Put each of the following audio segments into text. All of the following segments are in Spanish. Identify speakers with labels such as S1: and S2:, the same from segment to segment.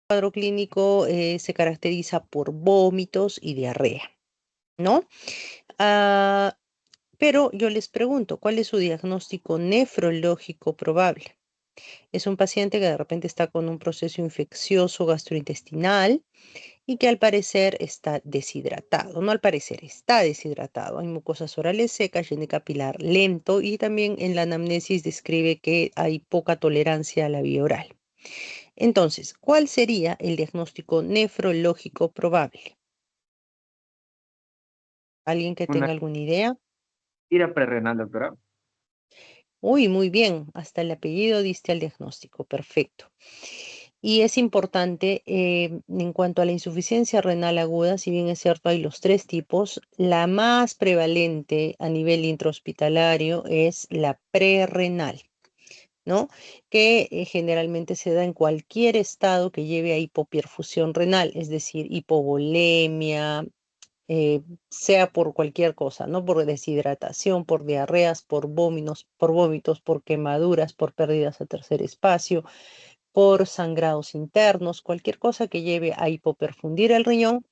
S1: cuadro clínico se caracteriza por vómitos y diarrea, ¿no? Ah, pero yo les pregunto, ¿cuál es su diagnóstico nefrológico probable? Es un paciente que de repente está con un proceso infeccioso gastrointestinal y que al parecer está deshidratado. No al parecer, está deshidratado. Hay mucosas orales secas, lleno capilar lento y también en la anamnesis describe que hay poca tolerancia a la vía oral. Entonces, ¿cuál sería el diagnóstico nefrológico probable? ¿Alguien que
S2: Una
S1: tenga alguna idea?
S2: ira prerrenal, doctora.
S1: Uy, muy bien, hasta el apellido diste al diagnóstico, perfecto. Y es importante, en cuanto a la insuficiencia renal aguda, si bien es cierto, hay los tres tipos, la más prevalente a nivel intrahospitalario es la prerrenal, ¿no? Que generalmente se da en cualquier estado que lleve a hipoperfusión renal, es decir, hipovolemia, eh, sea por cualquier cosa, ¿no? Por deshidratación, por diarreas, por vómitos, por quemaduras, por pérdidas a tercer espacio, por sangrados internos, cualquier cosa que lleve a hipoperfundir el riñón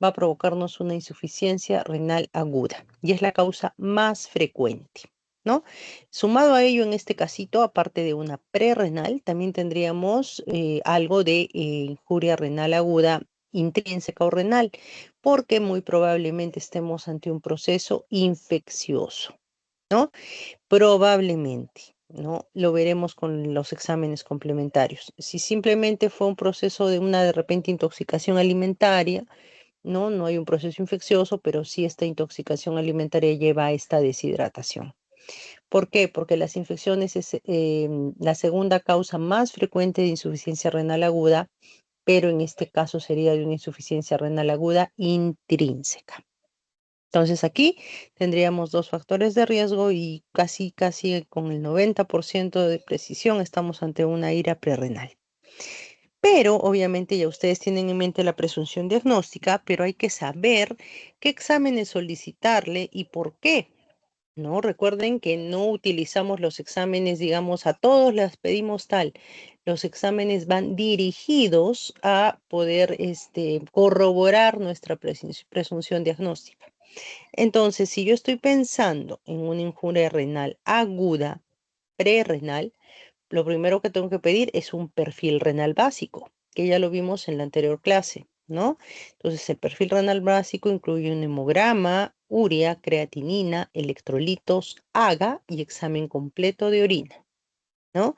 S1: va a provocarnos una insuficiencia renal aguda y es la causa más frecuente, ¿no? Sumado a ello, en este casito, aparte de una prerrenal, también tendríamos algo de injuria renal aguda intrínseca o renal, porque muy probablemente estemos ante un proceso infeccioso, ¿no? Probablemente, ¿no? Lo veremos con los exámenes complementarios. Si simplemente fue un proceso de una de repente intoxicación alimentaria, ¿no? No hay un proceso infeccioso, pero sí esta intoxicación alimentaria lleva a esta deshidratación. ¿Por qué? Porque las infecciones es la segunda causa más frecuente de insuficiencia renal aguda, pero en este caso sería de una insuficiencia renal aguda intrínseca. Entonces aquí tendríamos dos factores de riesgo y casi con el 90% de precisión estamos ante una ira prerrenal. Pero obviamente ya ustedes tienen en mente la presunción diagnóstica, pero hay que saber qué exámenes solicitarle y por qué. ¿No? Recuerden que no utilizamos los exámenes, digamos, a todos les pedimos tal. Los exámenes van dirigidos a poder corroborar nuestra presunción diagnóstica. Entonces, si yo estoy pensando en una injuria renal aguda, prerrenal, lo primero que tengo que pedir es un perfil renal básico, que ya lo vimos en la anterior clase, ¿no? Entonces, el perfil renal básico incluye un hemograma, urea, creatinina, electrolitos, AGA y examen completo de orina, ¿no?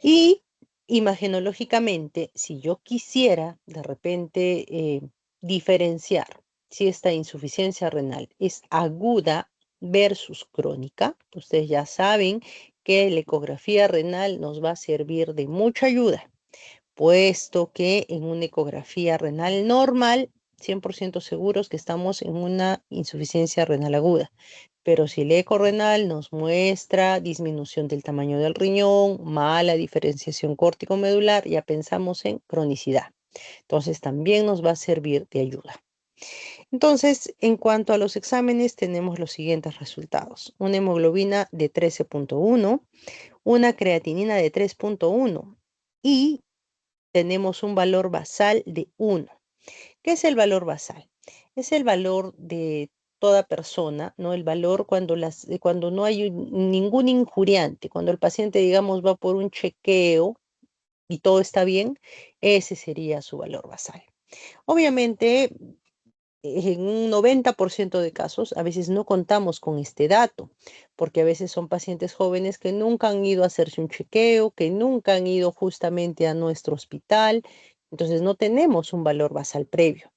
S1: Y imagenológicamente, si yo quisiera de repente diferenciar si esta insuficiencia renal es aguda versus crónica, ustedes ya saben que la ecografía renal nos va a servir de mucha ayuda, puesto que en una ecografía renal normal, 100% seguros que estamos en una insuficiencia renal aguda. Pero si el eco renal nos muestra disminución del tamaño del riñón, mala diferenciación córtico-medular, ya pensamos en cronicidad. Entonces también nos va a servir de ayuda. Entonces, en cuanto a los exámenes, tenemos los siguientes resultados. Una hemoglobina de 13.1, una creatinina de 3.1 y tenemos un valor basal de 1. ¿Qué es el valor basal? Es el valor de toda persona, ¿no? El valor cuando no hay ningún injuriante, cuando el paciente, digamos, va por un chequeo y todo está bien, ese sería su valor basal. Obviamente, en un 90% de casos, a veces no contamos con este dato, porque a veces son pacientes jóvenes que nunca han ido a hacerse un chequeo, que nunca han ido justamente a nuestro hospital, entonces no tenemos un valor basal previo.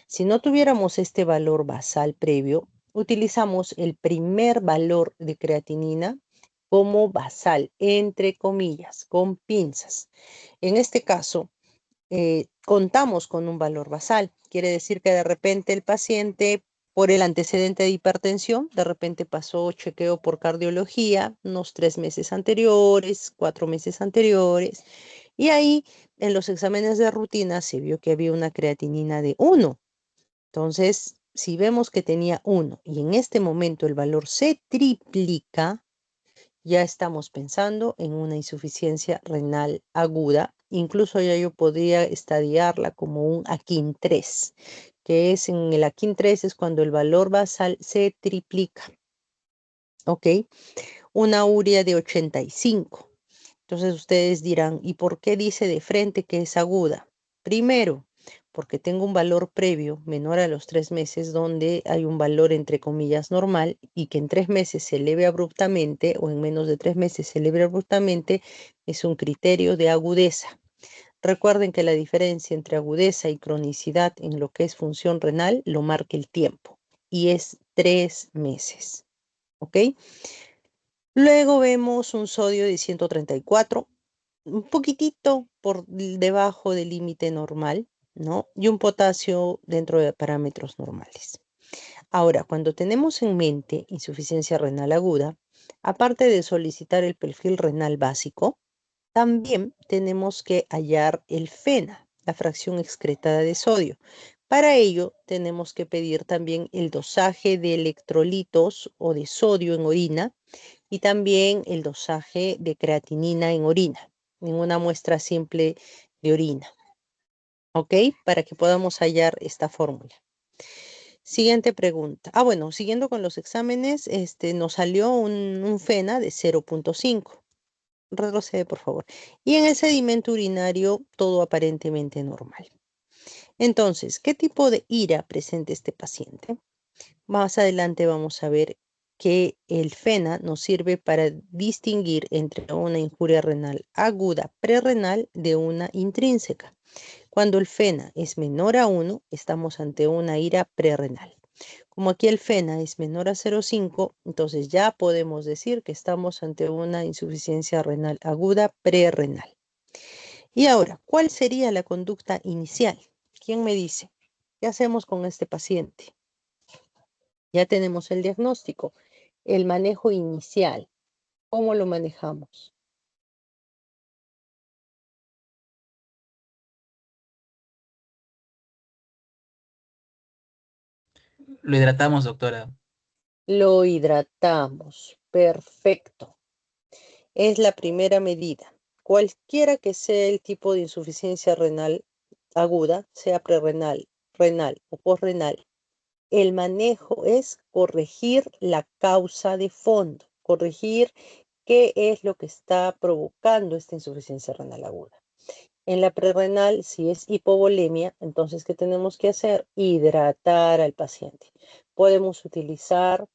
S1: Si no tuviéramos este valor basal previo, utilizamos el primer valor de creatinina como basal, entre comillas, con pinzas. En este caso, contamos con un valor basal. Quiere decir que de repente el paciente, por el antecedente de hipertensión, de repente pasó chequeo por cardiología unos 3 meses anteriores, 4 meses anteriores, y ahí en los exámenes de rutina se vio que había una creatinina de 1. Entonces, si vemos que tenía 1 y en este momento el valor se triplica, ya estamos pensando en una insuficiencia renal aguda Incluso ya yo podría estadiarla como un Akin 3, que es en el Akin 3 es cuando el valor basal se triplica. ¿Ok? Una urea de 85. Entonces ustedes dirán, ¿y por qué dice de frente que es aguda? Primero, porque tengo un valor previo menor a los 3 meses, donde hay un valor entre comillas normal, y que en 3 meses se eleve abruptamente o en menos de 3 meses se eleve abruptamente, es un criterio de agudeza. Recuerden que la diferencia entre agudeza y cronicidad en lo que es función renal lo marca el tiempo, y es 3 meses. ¿Ok? Luego vemos un sodio de 134, un poquitito por debajo del límite normal, ¿no? Y un potasio dentro de parámetros normales. Ahora, cuando tenemos en mente insuficiencia renal aguda, aparte de solicitar el perfil renal básico, también tenemos que hallar el FeNA, la fracción excretada de sodio. Para ello, tenemos que pedir también el dosaje de electrolitos o de sodio en orina y también el dosaje de creatinina en orina, en una muestra simple de orina, ¿ok? Para que podamos hallar esta fórmula. Siguiente pregunta. Bueno, siguiendo con los exámenes, nos salió un FeNA de 0.5. Retrocede, por favor. Y en el sedimento urinario, todo aparentemente normal. Entonces, ¿qué tipo de ira presenta este paciente? Más adelante vamos a ver que el FeNA nos sirve para distinguir entre una injuria renal aguda prerrenal de una intrínseca. Cuando el FeNA es menor a 1, estamos ante una ira prerrenal. Como aquí el FeNA es menor a 0,5, entonces ya podemos decir que estamos ante una insuficiencia renal aguda prerrenal. Y ahora, ¿cuál sería la conducta inicial? ¿Quién me dice? ¿Qué hacemos con este paciente? Ya tenemos el diagnóstico, el manejo inicial. ¿Cómo lo manejamos?
S3: Lo hidratamos, doctora.
S1: Lo hidratamos. Perfecto. Es la primera medida. Cualquiera que sea el tipo de insuficiencia renal aguda, sea prerrenal, renal o posrenal, el manejo es corregir la causa de fondo, corregir qué es lo que está provocando esta insuficiencia renal aguda. En la prerrenal, si es hipovolemia, entonces, ¿qué tenemos que hacer? Hidratar al paciente. Podemos utilizar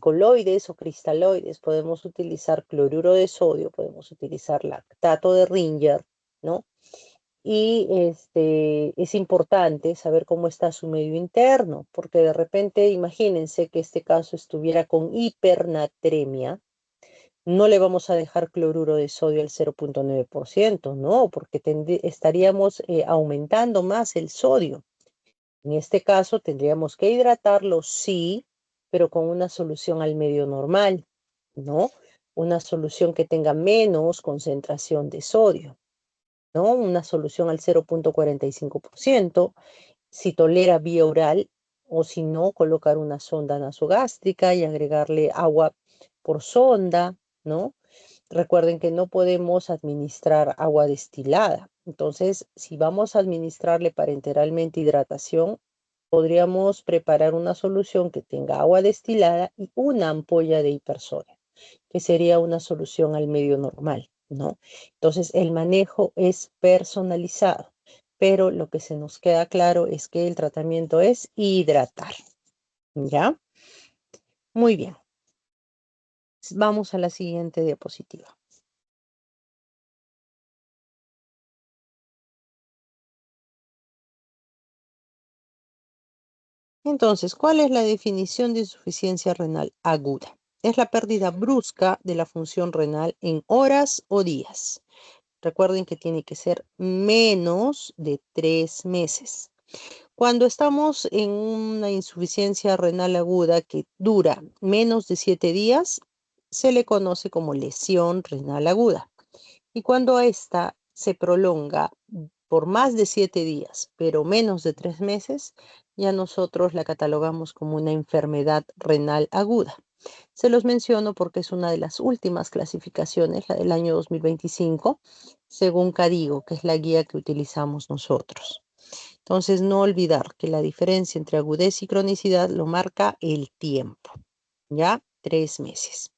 S1: coloides o cristaloides, podemos utilizar cloruro de sodio, podemos utilizar lactato de Ringer, ¿no? Y es importante saber cómo está su medio interno, porque de repente imagínense que este caso estuviera con hipernatremia, no le vamos a dejar cloruro de sodio al 0.9%, no, porque estaríamos aumentando más el sodio. En este caso tendríamos que hidratarlo, sí, pero con una solución al medio normal, ¿no? Una solución que tenga menos concentración de sodio, ¿no? Una solución al 0.45%, si tolera vía oral, o si no, colocar una sonda nasogástrica y agregarle agua por sonda, ¿no? Recuerden que no podemos administrar agua destilada. Entonces, si vamos a administrarle parenteralmente hidratación, podríamos preparar una solución que tenga agua destilada y una ampolla de hipersodio, que sería una solución al medio normal, ¿no? Entonces, el manejo es personalizado, pero lo que se nos queda claro es que el tratamiento es hidratar, ¿ya? Muy bien. Vamos a la siguiente diapositiva. Entonces, ¿cuál es la definición de insuficiencia renal aguda? Es la pérdida brusca de la función renal en horas o días. Recuerden que tiene que ser menos de 3 meses. Cuando estamos en una insuficiencia renal aguda que dura menos de 7 días, se le conoce como lesión renal aguda. Y cuando esta se prolonga por más de 7 días, pero menos de 3 meses, ya nosotros la catalogamos como una enfermedad renal aguda. Se los menciono porque es una de las últimas clasificaciones, la del año 2025, según CADIGO, que es la guía que utilizamos nosotros. Entonces, no olvidar que la diferencia entre agudez y cronicidad lo marca el tiempo, ¿ya? 3 meses.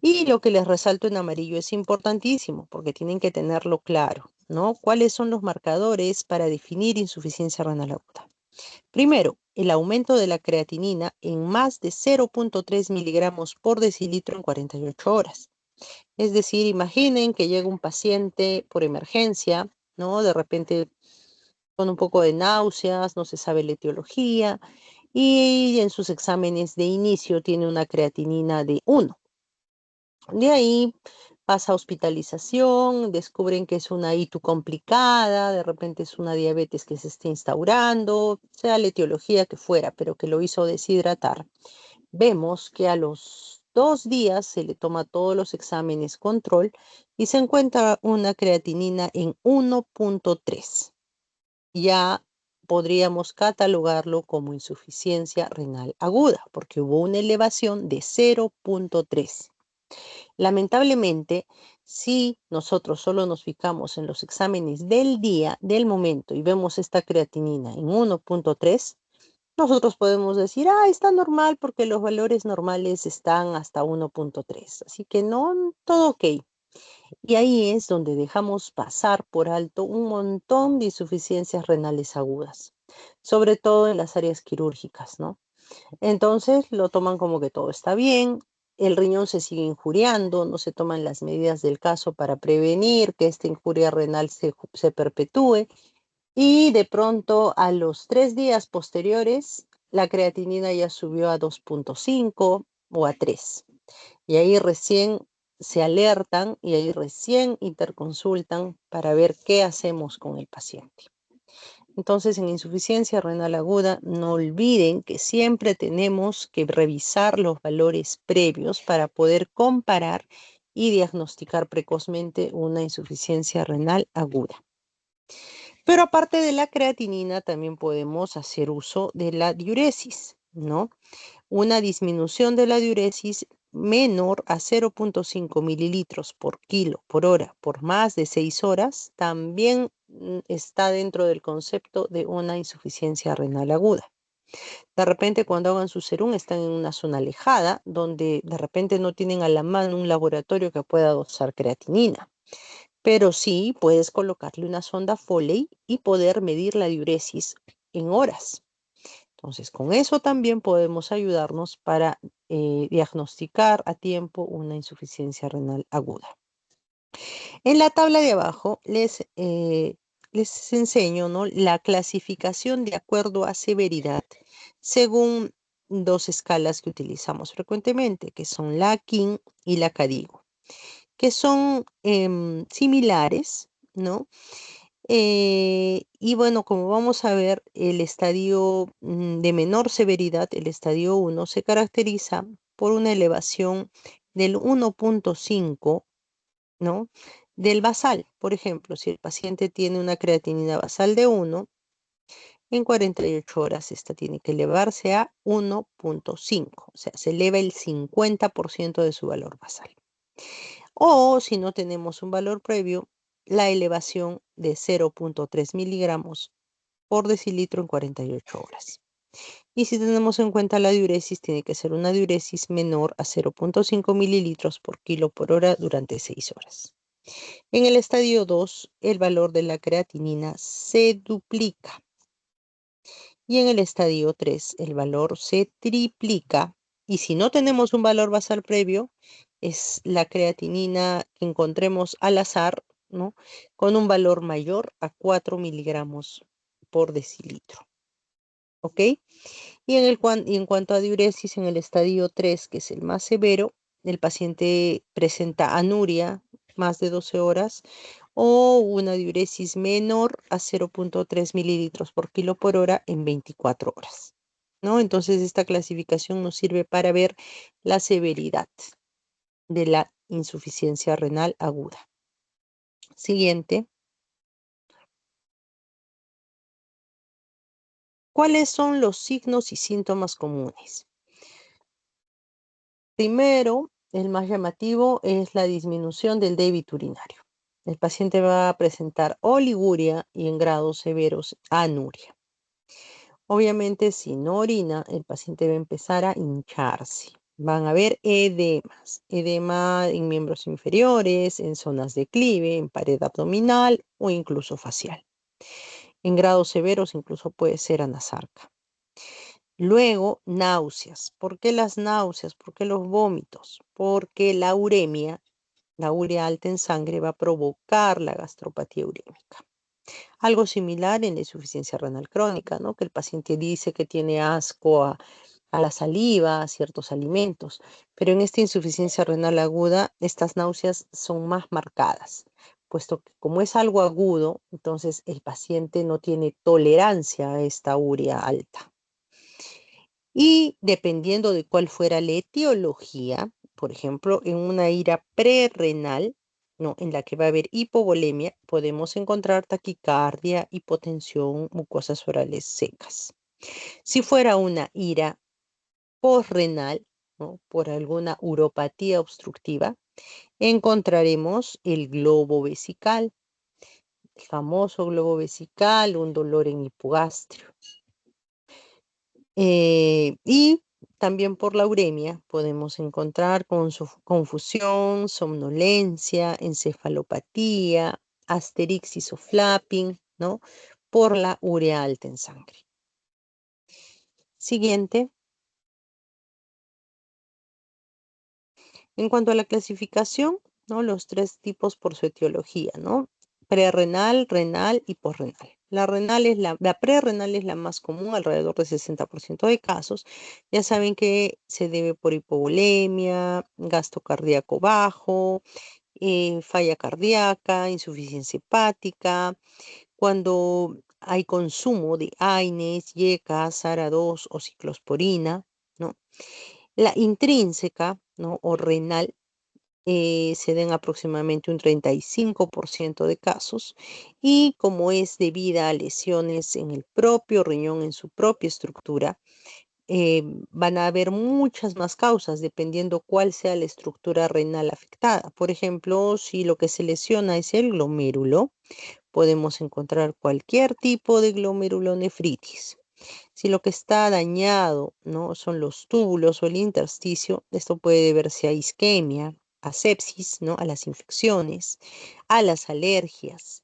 S1: Y lo que les resalto en amarillo es importantísimo porque tienen que tenerlo claro, ¿no? ¿Cuáles son los marcadores para definir insuficiencia renal aguda? Primero, el aumento de la creatinina en más de 0.3 miligramos por decilitro en 48 horas. Es decir, imaginen que llega un paciente por emergencia, ¿no? De repente con un poco de náuseas, no se sabe la etiología, y en sus exámenes de inicio tiene una creatinina de 1. De ahí pasa a hospitalización, descubren que es una ITU complicada, de repente es una diabetes que se está instaurando, sea la etiología que fuera, pero que lo hizo deshidratar. Vemos que a los 2 días se le toma todos los exámenes control y se encuentra una creatinina en 1.3. Ya podríamos catalogarlo como insuficiencia renal aguda, porque hubo una elevación de 0.3. Lamentablemente, si nosotros solo nos fijamos en los exámenes del día, del momento, y vemos esta creatinina en 1.3, nosotros podemos decir, está normal porque los valores normales están hasta 1.3. Así que no, todo ok. Y ahí es donde dejamos pasar por alto un montón de insuficiencias renales agudas, sobre todo en las áreas quirúrgicas, ¿no? Entonces lo toman como que todo está bien, el riñón se sigue injuriando, no se toman las medidas del caso para prevenir que esta injuria renal se perpetúe y de pronto a los 3 días posteriores la creatinina ya subió a 2.5 o a 3. Y ahí recién se alertan y ahí recién interconsultan para ver qué hacemos con el paciente. Entonces, en insuficiencia renal aguda, no olviden que siempre tenemos que revisar los valores previos para poder comparar y diagnosticar precozmente una insuficiencia renal aguda. Pero aparte de la creatinina, también podemos hacer uso de la diuresis, ¿no? Una disminución de la diuresis menor a 0.5 mililitros por kilo por hora por más de 6 horas también está dentro del concepto de una insuficiencia renal aguda. De repente cuando hagan su serum están en una zona alejada donde de repente no tienen a la mano un laboratorio que pueda dosar creatinina. Pero sí puedes colocarle una sonda Foley y poder medir la diuresis en horas. Entonces, con eso también podemos ayudarnos para diagnosticar a tiempo una insuficiencia renal aguda. En la tabla de abajo les enseño, ¿no?, la clasificación de acuerdo a severidad según 2 escalas que utilizamos frecuentemente, que son la KIN y la CADIGO, que son similares, ¿no? Y bueno, como vamos a ver, el estadio de menor severidad, el estadio 1, se caracteriza por una elevación del 1.5, ¿no?, del basal. Por ejemplo, si el paciente tiene una creatinina basal de 1, en 48 horas esta tiene que elevarse a 1.5, o sea, se eleva el 50% de su valor basal. O si no tenemos un valor previo, la elevación de 0.3 miligramos por decilitro en 48 horas. Y si tenemos en cuenta la diuresis, tiene que ser una diuresis menor a 0.5 mililitros por kilo por hora durante 6 horas. En el estadio 2, el valor de la creatinina se duplica. Y en el estadio 3, el valor se triplica. Y si no tenemos un valor basal previo, es la creatinina que encontremos al azar, ¿no?, con un valor mayor a 4 miligramos por decilitro. ¿Ok? Y en cuanto a diuresis, en el estadio 3, que es el más severo, el paciente presenta anuria más de 12 horas o una diuresis menor a 0.3 mililitros por kilo por hora en 24 horas, ¿no? Entonces, esta clasificación nos sirve para ver la severidad de la insuficiencia renal aguda. Siguiente. ¿Cuáles son los signos y síntomas comunes? primero, el más llamativo, es la disminución del débito urinario. El paciente va a presentar oliguria y en grados severos anuria. Obviamente, si no orina, el paciente va a empezar a hincharse. Van a haber edemas, edema en miembros inferiores, en zonas de clive, en pared abdominal o incluso facial. En grados severos incluso puede ser anasarca. Luego, náuseas. ¿Por qué las náuseas? ¿Por qué los vómitos? Porque la uremia, la urea alta en sangre, va a provocar la gastropatía urémica. Algo similar en la insuficiencia renal crónica, ¿no? Que el paciente dice que tiene asco a la saliva, a ciertos alimentos, pero en esta insuficiencia renal aguda, estas náuseas son más marcadas, puesto que como es algo agudo, entonces el paciente no tiene tolerancia a esta urea alta. Y dependiendo de cuál fuera la etiología, por ejemplo, en una ira prerrenal, ¿no? En la que va a haber hipovolemia, podemos encontrar taquicardia, hipotensión, mucosas orales secas. Si fuera una ira posrenal, ¿no? Por alguna uropatía obstructiva, encontraremos el globo vesical, el famoso globo vesical, un dolor en hipogastrio. Y también por la uremia podemos encontrar confusión, somnolencia, encefalopatía, asterixis o flapping, ¿no? Por la urea alta en sangre. Siguiente. En cuanto a la clasificación, ¿no? Los tres tipos por su etiología, ¿no? Prerrenal, renal y posrenal. La prerrenal es la más común, alrededor del 60% de casos. Ya saben que se debe por hipovolemia, gasto cardíaco bajo, falla cardíaca, insuficiencia hepática, cuando hay consumo de AINES, YECA, SARA2 o ciclosporina, ¿no? La intrínseca, ¿no? O renal se den aproximadamente un 35% de casos y como es debida a lesiones en el propio riñón, en su propia estructura, van a haber muchas más causas dependiendo cuál sea la estructura renal afectada. Por ejemplo, si lo que se lesiona es el glomérulo, podemos encontrar cualquier tipo de glomerulonefritis. Si lo que está dañado, ¿no? Son los túbulos o el intersticio, esto puede deberse a isquemia, a sepsis, ¿no? A las infecciones, a las alergias,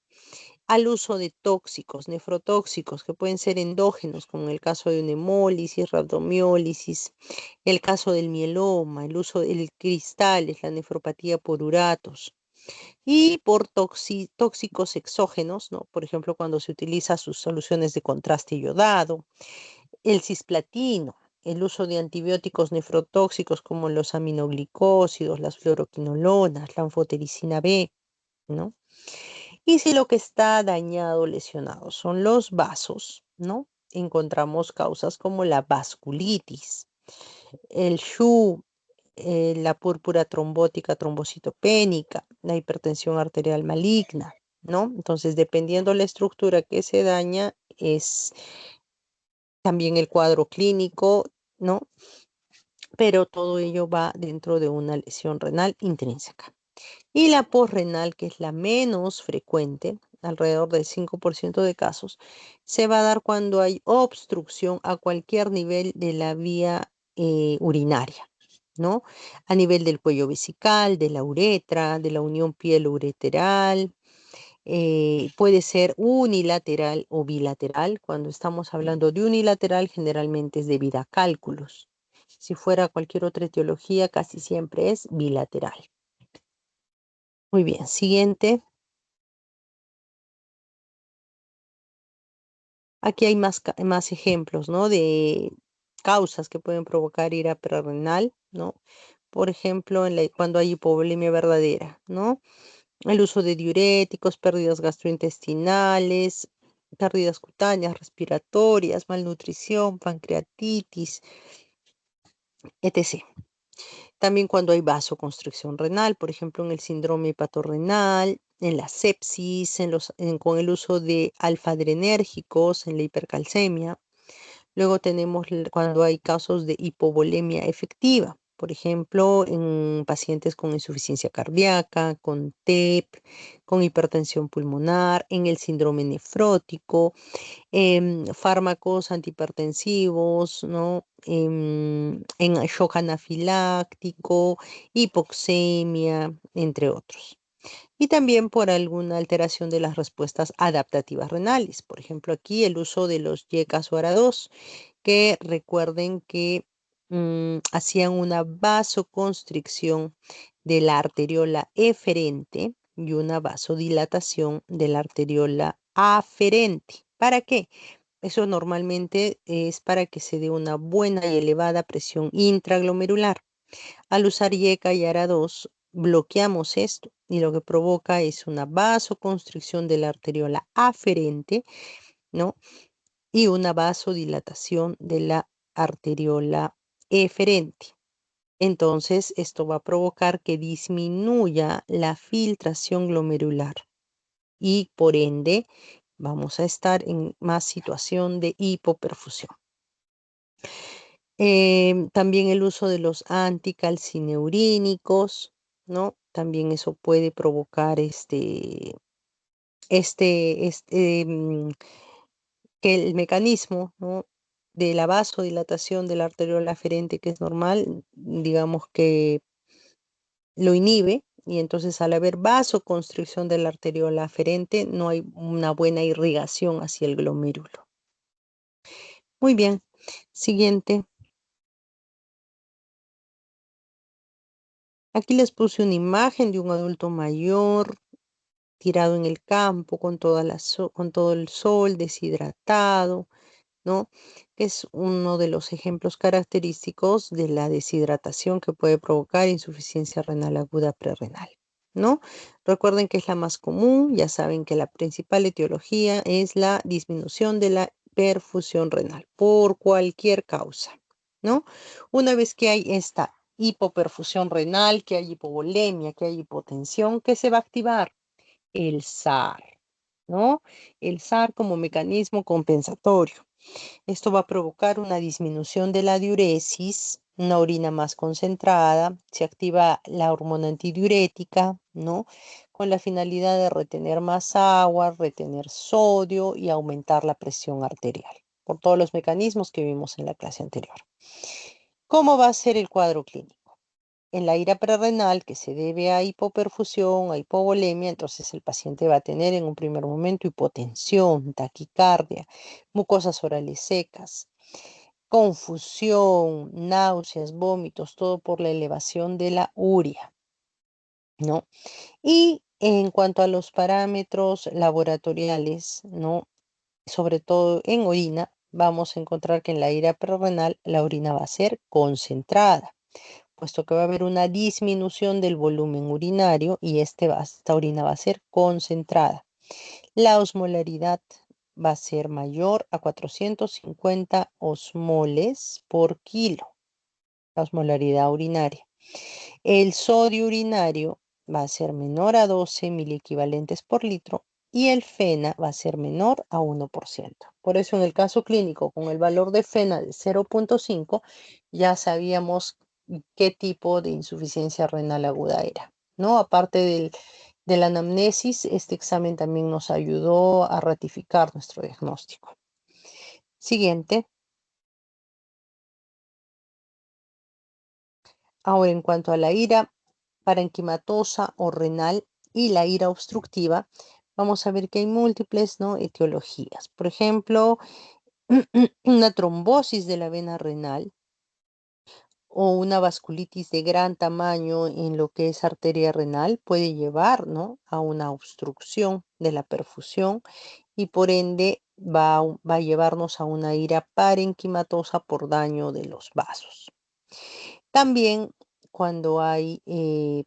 S1: al uso de tóxicos, nefrotóxicos, que pueden ser endógenos, como en el caso de una hemólisis, rabdomiólisis, el caso del mieloma, el uso del cristales, la nefropatía por uratos. Y por tóxicos exógenos, ¿no? Por ejemplo, cuando se utiliza sus soluciones de contraste yodado, el cisplatino, el uso de antibióticos nefrotóxicos como los aminoglicósidos, las fluoroquinolonas, la anfotericina B, ¿no? Y si lo que está dañado o lesionado son los vasos, ¿no? Encontramos causas como la vasculitis, el SHU, la púrpura trombótica trombocitopénica, la hipertensión arterial maligna, ¿no? Entonces, dependiendo la estructura que se daña, es también el cuadro clínico, ¿no? Pero todo ello va dentro de una lesión renal intrínseca. Y la posrenal, que es la menos frecuente, alrededor del 5% de casos, se va a dar cuando hay obstrucción a cualquier nivel de la vía urinaria, ¿no? A nivel del cuello vesical, de la uretra, de la unión piel-ureteral, puede ser unilateral o bilateral. Cuando estamos hablando de unilateral, generalmente es debido a cálculos. Si fuera cualquier otra etiología, casi siempre es bilateral. Muy bien, siguiente. Aquí hay más ejemplos, ¿no? De causas que pueden provocar ira prerrenal, ¿no? Por ejemplo, cuando hay hipovolemia verdadera, ¿no? El uso de diuréticos, pérdidas gastrointestinales, pérdidas cutáneas, respiratorias, malnutrición, pancreatitis, etc. También cuando hay vasoconstricción renal, por ejemplo, en el síndrome hepatorrenal, en la sepsis, con el uso de alfa-adrenérgicos, en la hipercalcemia. Luego tenemos cuando hay casos de hipovolemia efectiva, Por ejemplo, en pacientes con insuficiencia cardíaca, con TEP, con hipertensión pulmonar, en el síndrome nefrótico, fármacos antihipertensivos, ¿no? En shock anafiláctico, hipoxemia, entre otros. Y también por alguna alteración de las respuestas adaptativas renales. Por ejemplo, aquí el uso de los YECAS o ARA2, que recuerden que hacían una vasoconstricción de la arteriola eferente y una vasodilatación de la arteriola aferente. ¿Para qué? Eso normalmente es para que se dé una buena y elevada presión intraglomerular. Al usar YECA y ARA2, bloqueamos esto y lo que provoca es una vasoconstricción de la arteriola aferente, ¿no? Y una vasodilatación de la arteriola eferente. Entonces, esto va a provocar que disminuya la filtración glomerular y por ende vamos a estar en más situación de hipoperfusión. También el uso de los anticalcineurínicos, ¿no? También eso puede provocar que el mecanismo, ¿no? De la vasodilatación de la arteriola aferente, que es normal, digamos que lo inhibe, y entonces al haber vasoconstricción de la arteriola aferente, no hay una buena irrigación hacia el glomérulo. Muy bien, siguiente. Aquí les puse una imagen de un adulto mayor tirado en el campo con con todo el sol, deshidratado, ¿no? Que es uno de los ejemplos característicos de la deshidratación que puede provocar insuficiencia renal aguda prerrenal, ¿no? Recuerden que es la más común, ya saben que la principal etiología es la disminución de la perfusión renal por cualquier causa, ¿no? Una vez que hay esta hipoperfusión renal, que hay hipovolemia, que hay hipotensión, ¿qué se va a activar? El SAR, ¿no? El SAR como mecanismo compensatorio. Esto va a provocar una disminución de la diuresis, una orina más concentrada, se activa la hormona antidiurética, ¿no? Con la finalidad de retener más agua, retener sodio y aumentar la presión arterial, por todos los mecanismos que vimos en la clase anterior. ¿Cómo va a ser el cuadro clínico? En la ira prerrenal, que se debe a hipoperfusión, a hipovolemia, entonces el paciente va a tener en un primer momento hipotensión, taquicardia, mucosas orales secas, confusión, náuseas, vómitos, todo por la elevación de la urea, ¿no? Y en cuanto a los parámetros laboratoriales, ¿no? Sobre todo en orina, vamos a encontrar que en la ira prerrenal la orina va a ser concentrada, puesto que va a haber una disminución del volumen urinario y esta orina va a ser concentrada. La osmolaridad va a ser mayor a 450 osmoles por kilo, la osmolaridad urinaria. El sodio urinario va a ser menor a 12 miliequivalentes por litro y el FeNA va a ser menor a 1%. Por eso en el caso clínico, con el valor de FeNA de 0.5, ya sabíamos qué tipo de insuficiencia renal aguda era, ¿no? Aparte de la anamnesis, este examen también nos ayudó a ratificar nuestro diagnóstico. Siguiente. Ahora, en cuanto a la ira parenquimatosa o renal y la ira obstructiva, vamos a ver que hay múltiples, ¿no? Etiologías. Por ejemplo, una trombosis de la vena renal o una vasculitis de gran tamaño en lo que es arteria renal puede llevar, ¿no? A una obstrucción de la perfusión y por ende va a llevarnos a una ira parenquimatosa por daño de los vasos. También cuando hay,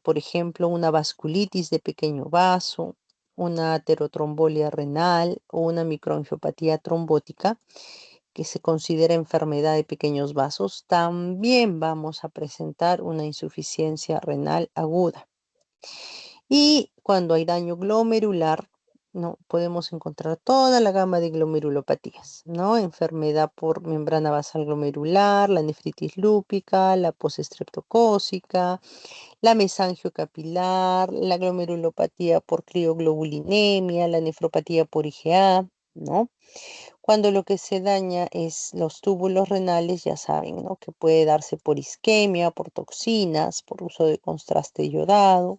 S1: por ejemplo, una vasculitis de pequeño vaso, una aterotrombolia renal o una microangiopatía trombótica, que se considera enfermedad de pequeños vasos, también vamos a presentar una insuficiencia renal aguda. Y cuando hay daño glomerular, ¿no? Podemos encontrar toda la gama de glomerulopatías, ¿no? Enfermedad por membrana basal glomerular, la nefritis lúpica, la postestreptocócica, la mesangiocapilar, la glomerulopatía por crioglobulinemia, la nefropatía por IgA, ¿no? Cuando lo que se daña es los túbulos renales, ya saben, ¿no? Que puede darse por isquemia, por toxinas, por uso de contraste yodado.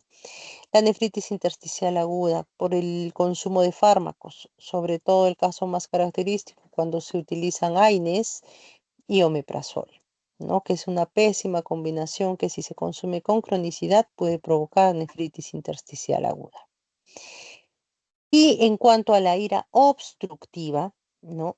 S1: La nefritis intersticial aguda por el consumo de fármacos, sobre todo el caso más característico cuando se utilizan AINES y omeprazol, ¿no? Que es una pésima combinación que si se consume con cronicidad puede provocar nefritis intersticial aguda. Y en cuanto a la ira obstructiva, ¿no?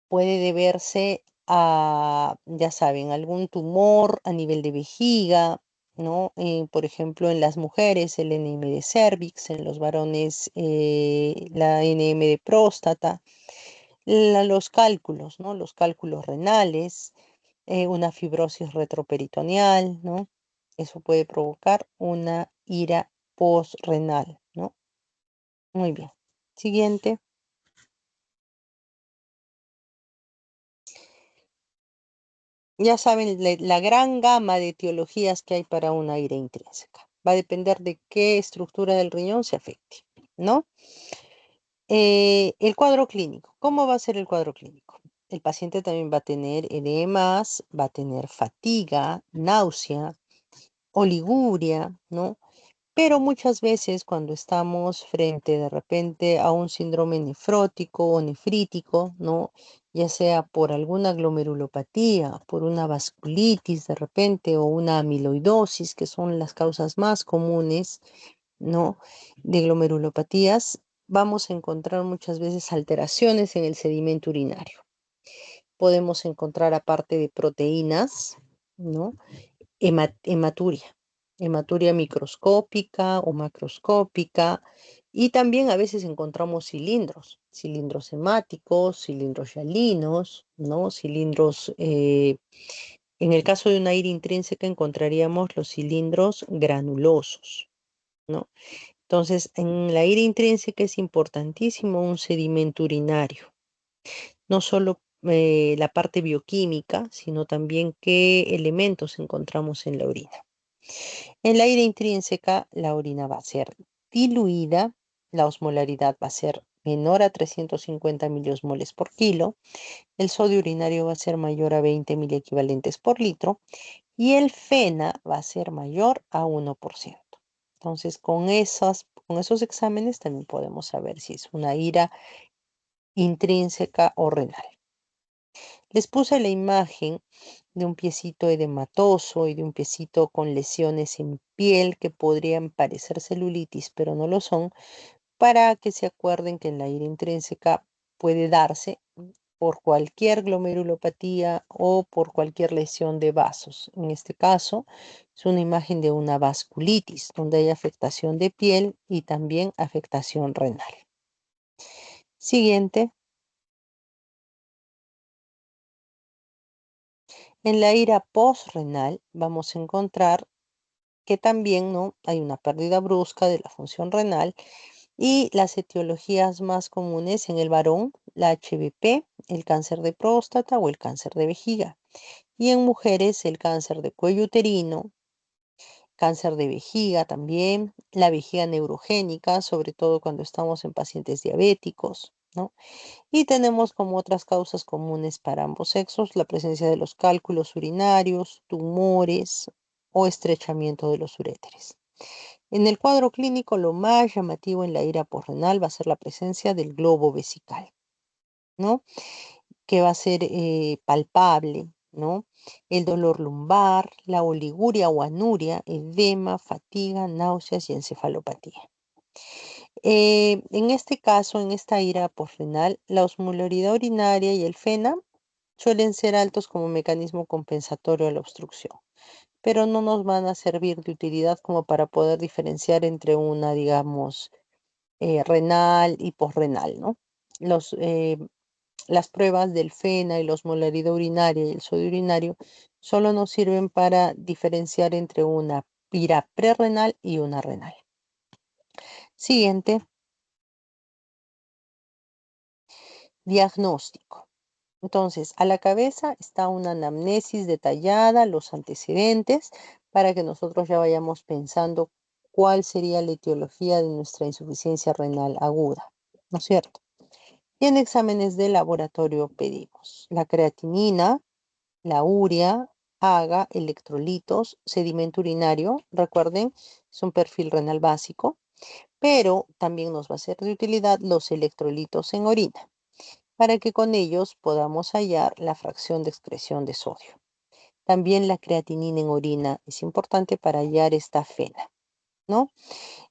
S1: Puede deberse a, ya saben, algún tumor a nivel de vejiga, ¿no? Por ejemplo, en las mujeres el NM de cervix, en los varones la NM de próstata, los cálculos, ¿no? Los cálculos renales, una fibrosis retroperitoneal, ¿no? Eso puede provocar una ira postrenal, ¿no? Muy bien. Siguiente. Ya saben la gran gama de etiologías que hay para una ira intrínseca. Va a depender de qué estructura del riñón se afecte, ¿no? El cuadro clínico. ¿Cómo va a ser el cuadro clínico? El paciente también va a tener edemas, va a tener fatiga, náusea, oliguria, ¿no? Pero muchas veces cuando estamos frente de repente a un síndrome nefrótico o nefrítico, ¿no? Ya sea por alguna glomerulopatía, por una vasculitis de repente o una amiloidosis, que son las causas más comunes, ¿no? De glomerulopatías, vamos a encontrar muchas veces alteraciones en el sedimento urinario. Podemos encontrar aparte de proteínas, ¿no? Hematuria, hematuria microscópica o macroscópica, y también a veces encontramos cilindros hemáticos, cilindros hialinos, ¿no? Cilindros, en el caso de una ira intrínseca encontraríamos los cilindros granulosos, ¿no? Entonces, en la ira intrínseca es importantísimo un sedimento urinario, no solo la parte bioquímica, sino también qué elementos encontramos en la orina. En la ira intrínseca, la orina va a ser diluida, la osmolaridad va a ser menor a 350 miliosmoles por kilo, el sodio urinario va a ser mayor a 20 miliequivalentes por litro y el FeNA va a ser mayor a 1%. Entonces, con esos exámenes también podemos saber si es una ira intrínseca o renal. Les puse la imagen de un piecito edematoso y de un piecito con lesiones en piel que podrían parecer celulitis, pero no lo son, para que se acuerden que en la ira intrínseca puede darse por cualquier glomerulopatía o por cualquier lesión de vasos. En este caso, es una imagen de una vasculitis, donde hay afectación de piel y también afectación renal. Siguiente. En la ira postrenal vamos a encontrar que también, ¿no? Hay una pérdida brusca de la función renal y las etiologías más comunes en el varón, la HBP, el cáncer de próstata o el cáncer de vejiga. Y en mujeres, el cáncer de cuello uterino, cáncer de vejiga también, la vejiga neurogénica, sobre todo cuando estamos en pacientes diabéticos, ¿no? Y tenemos como otras causas comunes para ambos sexos la presencia de los cálculos urinarios, tumores o estrechamiento de los uréteres. En el cuadro clínico, lo más llamativo en la ira posrenal va a ser la presencia del globo vesical, ¿no? Que va a ser palpable, ¿no? El dolor lumbar, la oliguria o anuria, edema, fatiga, náuseas y encefalopatía. En este caso, en esta ira posrenal, la osmolaridad urinaria y el FeNA suelen ser altos como mecanismo compensatorio a la obstrucción, pero no nos van a servir de utilidad como para poder diferenciar entre una, digamos, renal y posrenal, ¿no? Los, eh, las pruebas del FeNA y la osmolaridad urinaria y el sodio urinario solo nos sirven para diferenciar entre una ira prerrenal y una renal. Siguiente. Diagnóstico. Entonces, a la cabeza está una anamnesis detallada, los antecedentes, para que nosotros ya vayamos pensando cuál sería la etiología de nuestra insuficiencia renal aguda, ¿no es cierto? Y en exámenes de laboratorio pedimos la creatinina, la urea, AGA, electrolitos, sedimento urinario. Recuerden, es un perfil renal básico, pero también nos va a ser de utilidad los electrolitos en orina, para que con ellos podamos hallar la fracción de excreción de sodio. También la creatinina en orina es importante para hallar esta fena, ¿no?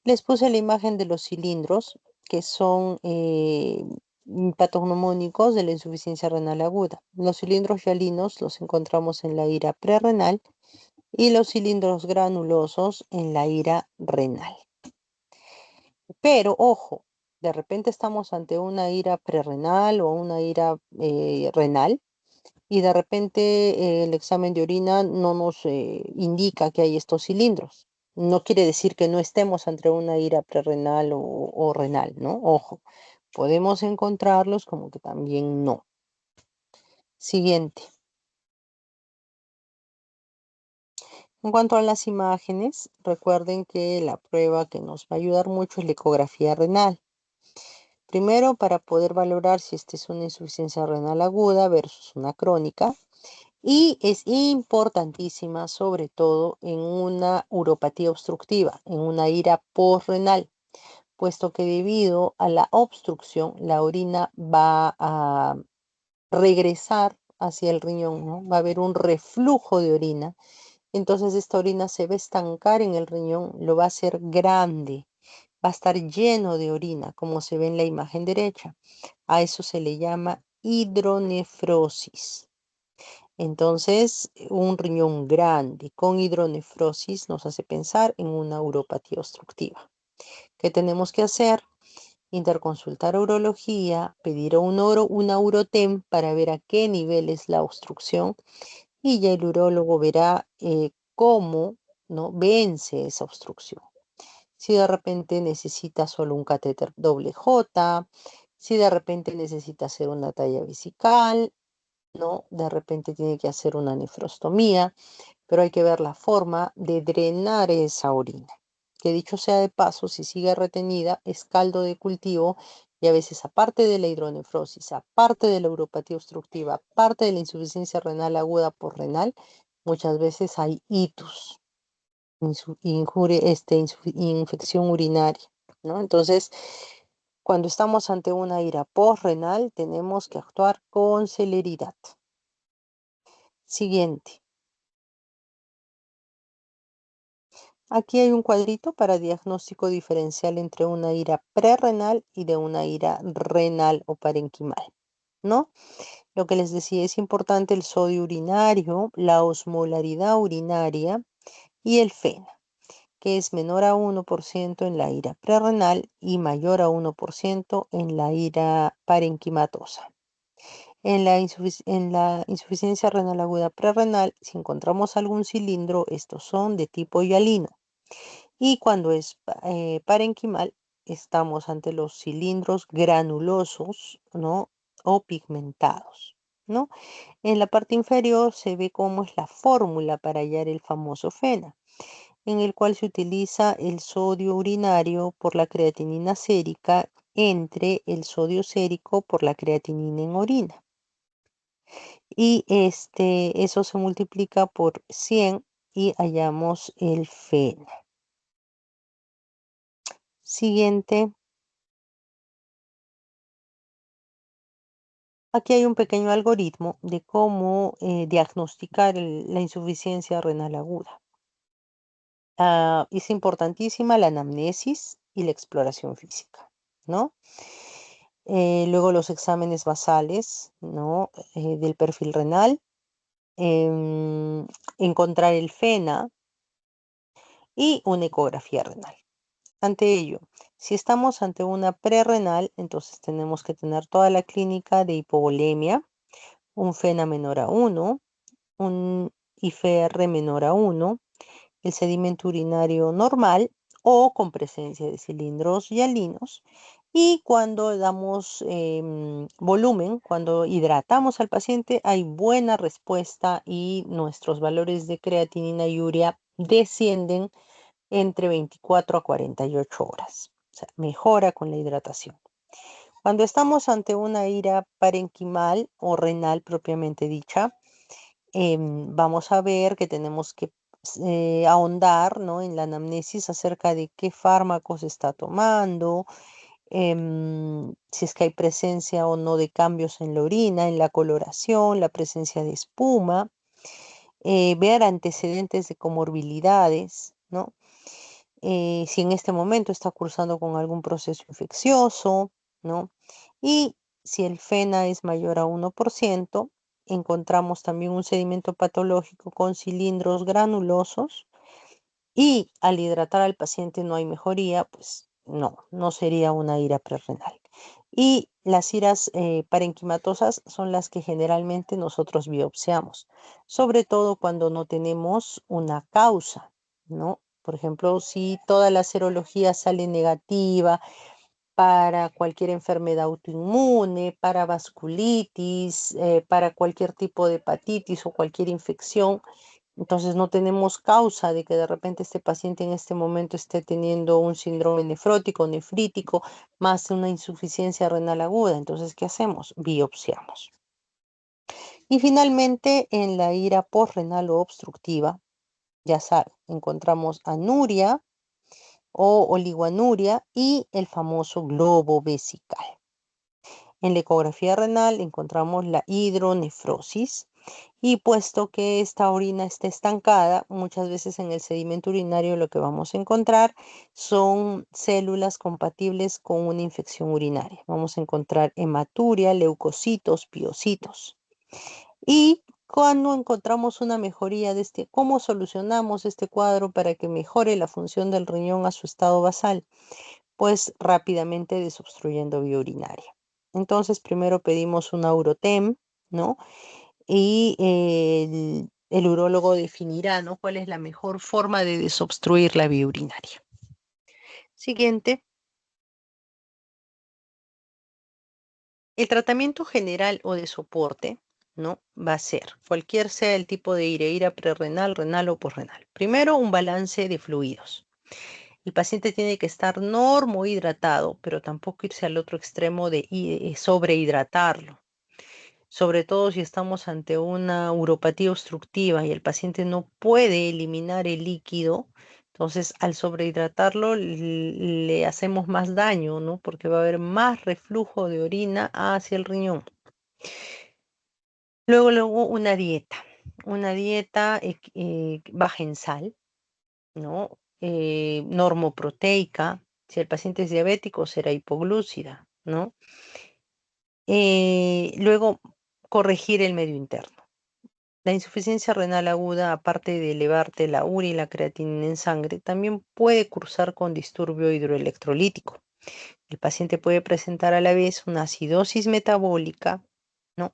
S1: Les puse la imagen de los cilindros, que son patognomónicos de la insuficiencia renal aguda. Los cilindros hialinos los encontramos en la ira prerrenal y los cilindros granulosos en la ira renal. Pero ojo, de repente estamos ante una ira prerrenal o una ira renal y de repente el examen de orina no nos indica que hay estos cilindros. No quiere decir que no estemos ante una ira prerrenal o renal, ¿no? Ojo, podemos encontrarlos como que también no. Siguiente. En cuanto a las imágenes, recuerden que la prueba que nos va a ayudar mucho es la ecografía renal. Primero, para poder valorar si esta es una insuficiencia renal aguda versus una crónica. Y es importantísima, sobre todo en una uropatía obstructiva, en una ira posrenal, puesto que debido a la obstrucción, la orina va a regresar hacia el riñón, ¿no? Va a haber un reflujo de orina. Entonces esta orina se va a estancar en el riñón, lo va a hacer grande, va a estar lleno de orina, como se ve en la imagen derecha. A eso se le llama hidronefrosis. Entonces, un riñón grande con hidronefrosis nos hace pensar en una uropatía obstructiva. ¿Qué tenemos que hacer? Interconsultar urología, pedir a una urotem para ver a qué nivel es la obstrucción y ya el urólogo verá cómo, ¿no?, vence esa obstrucción. Si de repente necesita solo un catéter doble J, si de repente necesita hacer una talla vesical, ¿no? De repente tiene que hacer una nefrostomía, pero hay que ver la forma de drenar esa orina. Que dicho sea de paso, si sigue retenida, es caldo de cultivo y a veces aparte de la hidronefrosis, aparte de la uropatía obstructiva, aparte de la insuficiencia renal aguda por renal, muchas veces hay itus, infección urinaria, ¿no? Entonces, cuando estamos ante una ira postrenal, tenemos que actuar con celeridad. Siguiente. Aquí hay un cuadrito para diagnóstico diferencial entre una ira prerrenal y de una ira renal o parenquimal, ¿no? Lo que les decía, es importante el sodio urinario, la osmolaridad urinaria y el FeNA, que es menor a 1% en la ira prerrenal y mayor a 1% en la ira parenquimatosa. En la insuficiencia renal aguda prerrenal, si encontramos algún cilindro, estos son de tipo hialino. Y cuando es parenquimal, estamos ante los cilindros granulosos, ¿no?, o pigmentados, ¿no? En la parte inferior se ve cómo es la fórmula para hallar el famoso FeNA, en el cual se utiliza el sodio urinario por la creatinina sérica entre el sodio sérico por la creatinina en orina. Y eso se multiplica por 100 y hallamos el FeNA. Siguiente. Aquí hay un pequeño algoritmo de cómo diagnosticar la insuficiencia renal aguda. Es importantísima la anamnesis y la exploración física, ¿no? Luego los exámenes basales, ¿no?, del perfil renal, encontrar el FeNA y una ecografía renal. Ante ello, si estamos ante una prerrenal, entonces tenemos que tener toda la clínica de hipovolemia, un FeNA menor a 1, un IFR menor a 1, el sedimento urinario normal o con presencia de cilindros hialinos Y cuando damos volumen, cuando hidratamos al paciente, hay buena respuesta y nuestros valores de creatinina y urea descienden entre 24 a 48 horas. O sea, mejora con la hidratación. Cuando estamos ante una ira parenquimal o renal propiamente dicha, vamos a ver que tenemos que ahondar, ¿no?, en la anamnesis acerca de qué fármacos está tomando, si es que hay presencia o no de cambios en la orina, en la coloración, la presencia de espuma, ver antecedentes de comorbilidades, ¿no? Si en este momento está cursando con algún proceso infeccioso, ¿no? Y si el FeNA es mayor a 1%, encontramos también un sedimento patológico con cilindros granulosos y al hidratar al paciente no hay mejoría, pues no sería una ira prerrenal. Y las iras parenquimatosas son las que generalmente nosotros biopsiamos, sobre todo cuando no tenemos una causa, ¿no? Por ejemplo, si toda la serología sale negativa para cualquier enfermedad autoinmune, para vasculitis, para cualquier tipo de hepatitis o cualquier infección, entonces no tenemos causa de que de repente este paciente en este momento esté teniendo un síndrome nefrótico, nefrítico, más una insuficiencia renal aguda. Entonces, ¿qué hacemos? Biopsiamos. Y finalmente, en la ira postrenal o obstructiva, ya saben, encontramos anuria o oligoanuria y el famoso globo vesical. En la ecografía renal encontramos la hidronefrosis y puesto que esta orina está estancada, muchas veces en el sedimento urinario lo que vamos a encontrar son células compatibles con una infección urinaria. Vamos a encontrar hematuria, leucocitos, piocitos. Y cuando encontramos una mejoría de este, ¿cómo solucionamos este cuadro para que mejore la función del riñón a su estado basal? Pues rápidamente desobstruyendo vía urinaria. Entonces, primero pedimos un Urotem, ¿no? Y el urólogo definirá, ¿no?, cuál es la mejor forma de desobstruir la vía urinaria. Siguiente. El tratamiento general o de soporte, ¿no?, va a ser, cualquier sea el tipo de ira prerrenal, renal o posrenal. Primero, un balance de fluidos. El paciente tiene que estar normohidratado, pero tampoco irse al otro extremo de sobrehidratarlo. Sobre todo si estamos ante una uropatía obstructiva y el paciente no puede eliminar el líquido, entonces al sobrehidratarlo le hacemos más daño, ¿no? Porque va a haber más reflujo de orina hacia el riñón. Luego una dieta baja en sal, ¿no? Normoproteica. Si el paciente es diabético, será hipoglúcida, ¿no? Luego, corregir el medio interno. La insuficiencia renal aguda, aparte de elevarte la urea y la creatinina en sangre, también puede cursar con disturbio hidroelectrolítico. El paciente puede presentar a la vez una acidosis metabólica, ¿no?,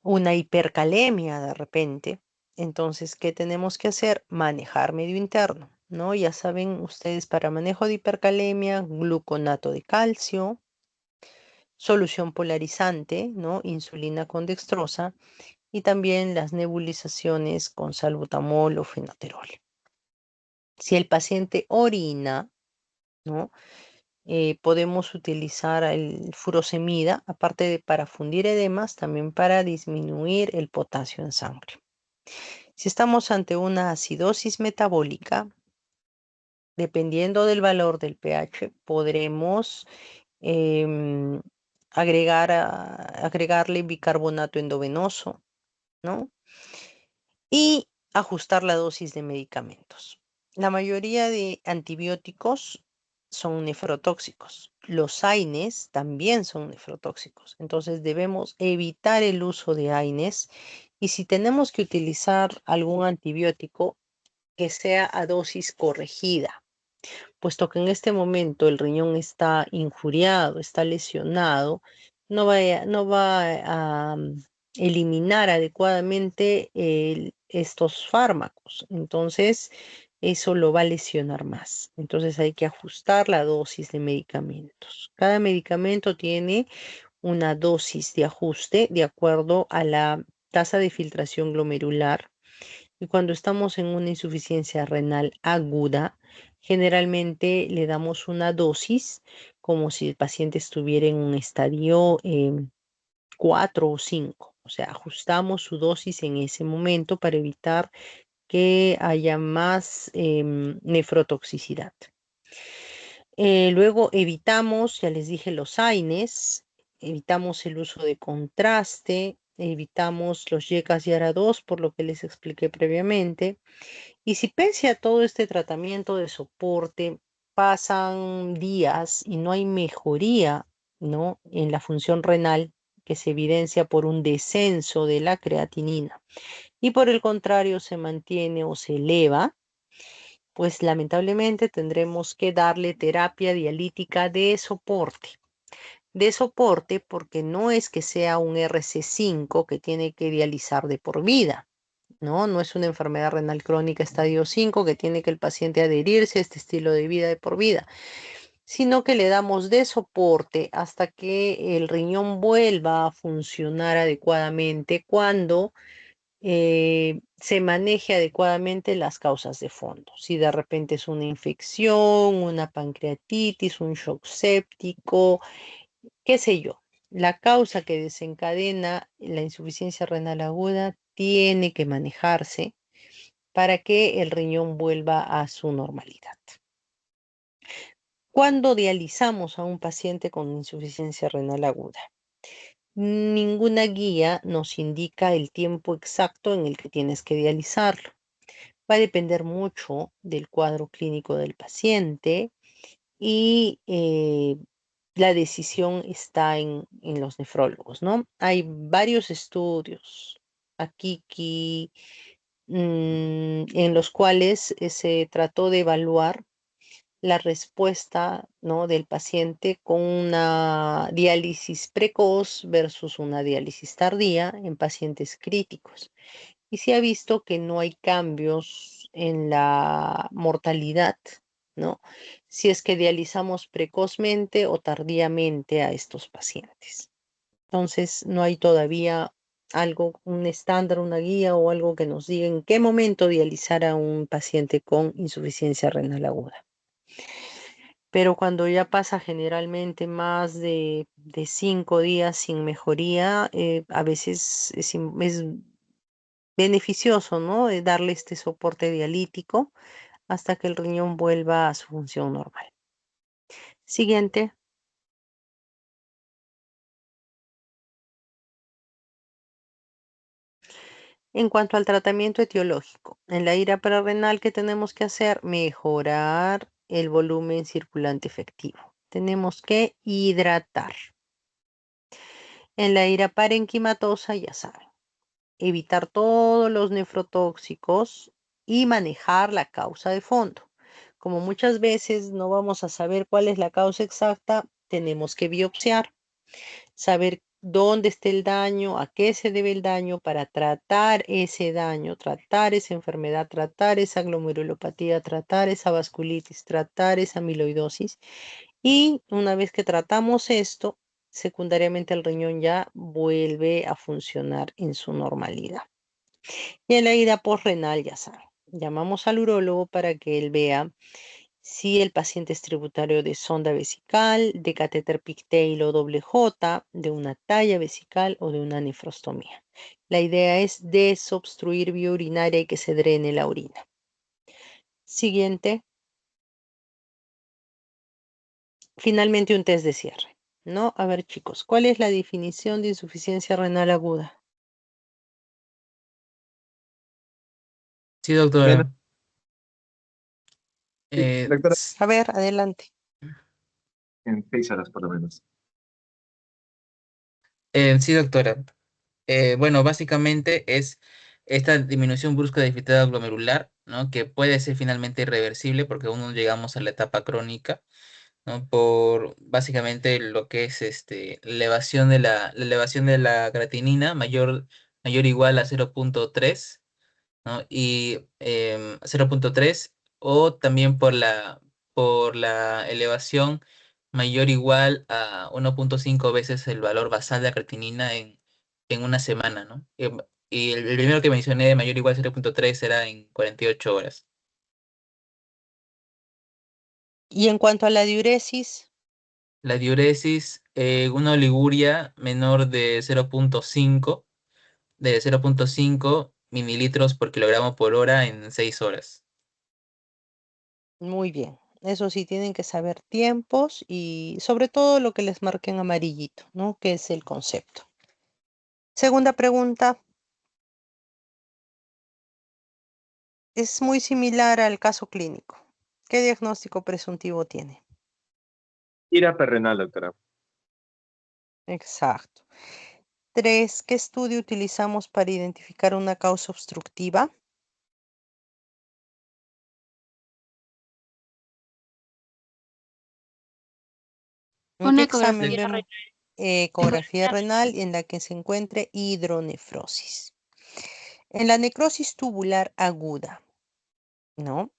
S1: una hipercalemia de repente. Entonces, ¿qué tenemos que hacer? Manejar medio interno, ¿no? Ya saben ustedes, para manejo de hipercalemia, gluconato de calcio, solución polarizante, ¿no?, insulina con dextrosa, y también las nebulizaciones con salbutamol o fenoterol. Si el paciente orina, ¿no?, podemos utilizar el furosemida, aparte de para fundir edemas, también para disminuir el potasio en sangre. Si estamos ante una acidosis metabólica, dependiendo del valor del pH, podremos em, agregarle bicarbonato endovenoso, ¿no?, y ajustar la dosis de medicamentos. La mayoría de antibióticos son nefrotóxicos. Los AINES también son nefrotóxicos. Entonces debemos evitar el uso de AINES y si tenemos que utilizar algún antibiótico, que sea a dosis corregida, puesto que en este momento el riñón está injuriado, está lesionado, no va a eliminar adecuadamente estos fármacos. Entonces, eso lo va a lesionar más. Entonces hay que ajustar la dosis de medicamentos. Cada medicamento tiene una dosis de ajuste de acuerdo a la tasa de filtración glomerular. Y cuando estamos en una insuficiencia renal aguda, generalmente le damos una dosis como si el paciente estuviera en un estadio 4 o 5. O sea, ajustamos su dosis en ese momento para evitar que haya más nefrotoxicidad. Luego evitamos, ya les dije, los AINES, evitamos el uso de contraste, evitamos los YECAS y ARA2, por lo que les expliqué previamente. Y si pese a todo este tratamiento de soporte, pasan días y no hay mejoría, ¿no?, en la función renal, que se evidencia por un descenso de la creatinina, y por el contrario se mantiene o se eleva, pues lamentablemente tendremos que darle terapia dialítica de soporte. De soporte porque no es que sea un RC5 que tiene que dializar de por vida, ¿no? No es una enfermedad renal crónica estadio 5 que tiene que el paciente adherirse a este estilo de vida de por vida, sino que le damos de soporte hasta que el riñón vuelva a funcionar adecuadamente cuando se maneje adecuadamente las causas de fondo. Si de repente es una infección, una pancreatitis, un shock séptico, qué sé yo. La causa que desencadena la insuficiencia renal aguda tiene que manejarse para que el riñón vuelva a su normalidad. Cuando dializamos a un paciente con insuficiencia renal aguda, ninguna guía nos indica el tiempo exacto en el que tienes que dializarlo. Va a depender mucho del cuadro clínico del paciente y la decisión está en los nefrólogos, ¿no? Hay varios estudios aquí en los cuales se trató de evaluar la respuesta, ¿no?, del paciente con una diálisis precoz versus una diálisis tardía en pacientes críticos. Y se ha visto que no hay cambios en la mortalidad, ¿no?, si es que dializamos precozmente o tardíamente a estos pacientes. Entonces, no hay todavía algo, un estándar, una guía o algo que nos diga en qué momento dializar a un paciente con insuficiencia renal aguda. Pero cuando ya pasa generalmente más de 5 días sin mejoría, a veces es beneficioso, ¿no?, darle este soporte dialítico hasta que el riñón vuelva a su función normal. Siguiente. En cuanto al tratamiento etiológico, en la ira prerrenal, ¿qué tenemos que hacer? Mejorar el volumen circulante efectivo. Tenemos que hidratar. En la ira parenquimatosa, ya saben, evitar todos los nefrotóxicos y manejar la causa de fondo. Como muchas veces no vamos a saber cuál es la causa exacta, tenemos que biopsiar, saber dónde está el daño, a qué se debe el daño para tratar ese daño, tratar esa enfermedad, tratar esa glomerulopatía, tratar esa vasculitis, tratar esa amiloidosis. Y una vez que tratamos esto, secundariamente el riñón ya vuelve a funcionar en su normalidad. Y en la ida postrenal, ya saben, llamamos al urólogo para que él vea si el paciente es tributario de sonda vesical, de catéter Pigtail o doble J, de una talla vesical o de una nefrostomía. La idea es desobstruir vía urinaria y que se drene la orina. Siguiente. Finalmente, un test de cierre, ¿no? A ver, chicos, ¿cuál es la definición de insuficiencia renal aguda?
S3: Sí,
S2: Bueno,
S3: doctora.
S2: sí,
S3: Eh,
S2: doctora,
S3: s-
S1: A ver, adelante.
S2: en 6 horas por lo menos.
S3: sí, doctora. Bueno, básicamente es esta disminución brusca de filtrado glomerular, ¿no? Que puede ser finalmente irreversible porque aún no llegamos a la etapa crónica, ¿no? Por básicamente lo que es elevación de la elevación de la creatinina mayor o igual a 0.3, ¿no? Y 0.3 o también por la elevación mayor o igual a 1.5 veces el valor basal de la creatinina en una semana, ¿no? Y el primero que mencioné de mayor o igual a 0.3 era en 48 horas.
S1: Y en cuanto a la diuresis,
S3: La diuresis, una oliguria menor de 0.5 mililitros por kilogramo por hora en 6 horas.
S1: muy bien. Eso sí, tienen que saber tiempos y sobre todo lo que les marque en amarillito, ¿no? Que es el concepto. Segunda pregunta, es muy similar al caso clínico. ¿Qué diagnóstico presuntivo tiene?
S2: Ira perrenal, doctora.
S1: Exacto. 3, ¿qué estudio utilizamos para identificar una causa obstructiva? ¿En qué
S4: Una
S1: examen
S4: ecografía
S1: vemos ecografía renal en la que se encuentre hidronefrosis? En la necrosis tubular aguda, ¿no?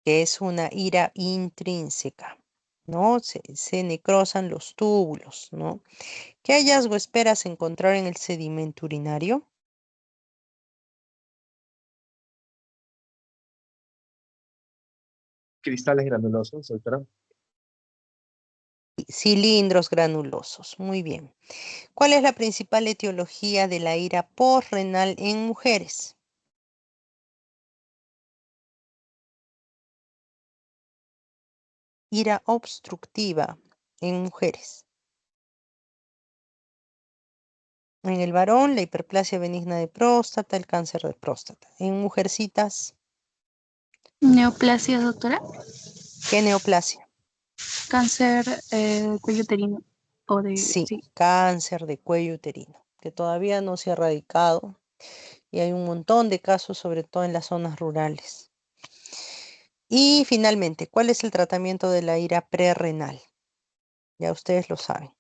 S1: Que es una ira intrínseca, ¿no? Se necrosan los túbulos, ¿no? ¿Qué hallazgo esperas encontrar en el sedimento urinario?
S2: Cristales granulosos, doctora.
S1: Cilindros granulosos. Muy bien. ¿Cuál es la principal etiología de la ira posrenal en mujeres? Ira obstructiva en mujeres. En el varón, la hiperplasia benigna de próstata, el cáncer de próstata. En mujercitas,
S4: neoplasia, doctora.
S1: ¿qué neoplasia?
S4: Cáncer del cuello uterino. O de,
S1: Sí,
S4: sí.
S1: cáncer de cuello uterino, que todavía no se ha erradicado y hay un montón de casos, sobre todo en las zonas rurales. Y finalmente, ¿cuál es el tratamiento de la ira prerrenal? Ya ustedes lo saben.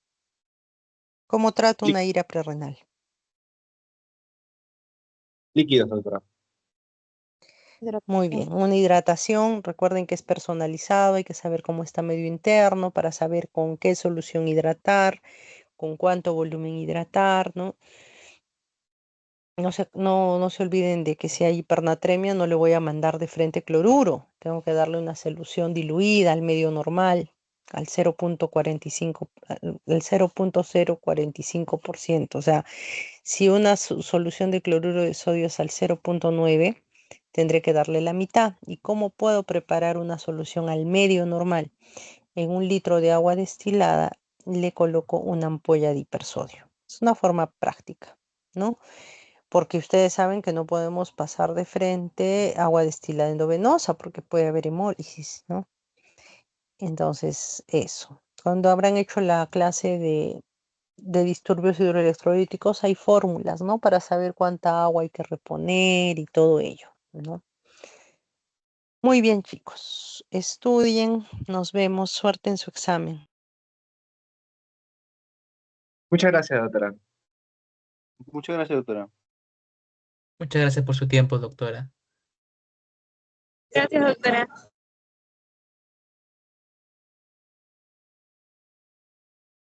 S1: ¿Cómo trato
S2: Lí-
S1: una ira prerrenal?
S2: Líquidos, doctora.
S1: Muy bien, una hidratación, recuerden que es personalizado, hay que saber cómo está medio interno para saber con qué solución hidratar, con cuánto volumen hidratar, ¿no? No se olviden de que si hay hipernatremia no le voy a mandar de frente cloruro, tengo que darle una solución diluida al medio normal, al 0.45, al 0.045%. O sea, si una solución de cloruro de sodio es al 0.9, tendré que darle la mitad. ¿Y cómo puedo preparar una solución al medio normal? En 1 litro de agua destilada le coloco una ampolla de hipersodio. Es una forma práctica, ¿no? Porque ustedes saben que no podemos pasar de frente agua destilada endovenosa porque puede haber hemólisis, ¿no? Entonces, eso. Cuando habrán hecho la clase de disturbios hidroelectrolíticos, hay fórmulas, ¿no? Para saber cuánta agua hay que reponer y todo ello, ¿no? Muy bien, chicos. Estudien. Nos vemos. Suerte en su examen.
S2: Muchas gracias, doctora.
S5: Muchas gracias, doctora.
S3: Muchas gracias por su tiempo, doctora.
S4: Gracias, doctora.